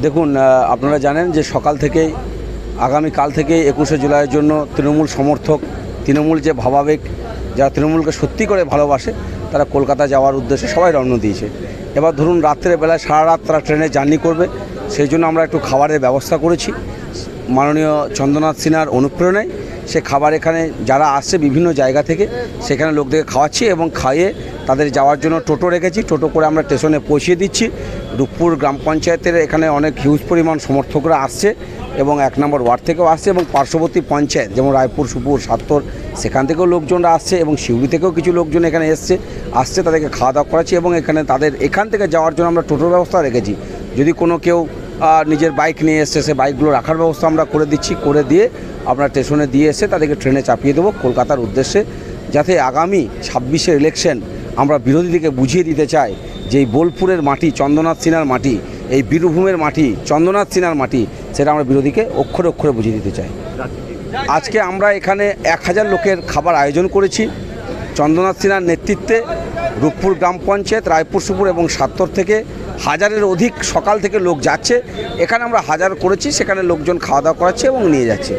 দেখুন, আপনারা জানেন যে সকাল থেকেই আগামীকাল থেকে 21শে জুলাইয়ের জন্য তৃণমূল সমর্থক, তৃণমূল যে ভাবাবেগ, যারা তৃণমূলকে সত্যি করে ভালোবাসে তারা কলকাতা যাওয়ার উদ্দেশ্যে সবাই রওনা দিয়েছে। এবার ধরুন রাত্রের বেলায় সারা রাত তারা ট্রেনে জার্নি করবে, সেই জন্য আমরা একটু খাবারের ব্যবস্থা করেছি মাননীয় চন্দ্রনাথ সিনহার অনুপ্রেরণায়। সে খাবার এখানে যারা আসছে বিভিন্ন জায়গা থেকে সেখানে লোকদেরকে খাওয়াচ্ছি এবং খাইয়ে তাদের যাওয়ার জন্য টোটো রেখেছি। টোটো করে আমরা স্টেশনে পৌঁছিয়ে দিচ্ছি। রূপপুর গ্রাম পঞ্চায়েতের এখানে অনেক হিউজ পরিমাণ সমর্থকরা আসছে এবং 1 নম্বর ওয়ার্ড থেকেও আসছে এবং পার্শ্ববর্তী পঞ্চায়েত যেমন রায়পুর, সুপুর, সাত্তর সেখান থেকেও লোকজনরা আসছে এবং সিউড়ি থেকেও কিছু লোকজন এখানে আসছে তাদেরকে খাওয়া দাওয়া করাচ্ছি এবং তাদের এখান থেকে যাওয়ার জন্য আমরা টোটোর ব্যবস্থা রেখেছি। যদি কোনো কেউ নিজের বাইক নিয়ে এসছে সে বাইকগুলো রাখার ব্যবস্থা আমরা করে দিচ্ছি, করে দিয়ে আমরা স্টেশনে দিয়ে এসে তাদেরকে ট্রেনে চাপিয়ে দেবো কলকাতার উদ্দেশ্যে, যাতে আগামী 26-এর ইলেকশন আমরা বিরোধীদেরকে বুঝিয়ে দিতে চাই যে এই বোলপুরের মাটি চন্দ্রনাথ সিনহার মাটি, এই বীরভূমের মাটি চন্দ্রনাথ সিনহার মাটি, সেটা আমরা বিরোধীকে অক্ষরে অক্ষরে বুঝিয়ে দিতে চাই। আজকে আমরা এখানে 1000 লোকের খাবার আয়োজন করেছি চন্দ্রনাথ সিনহার নেতৃত্বে। রূপপুর গ্রাম পঞ্চায়েত, রায়পুর, সুপুর এবং সাত্তর থেকে 1000-এর অধিক সকাল থেকে লোক যাচ্ছে। এখানে আমরা 1000 করেছি, সেখানে লোকজন খাওয়া দাওয়া করাচ্ছে এবং নিয়ে যাচ্ছে।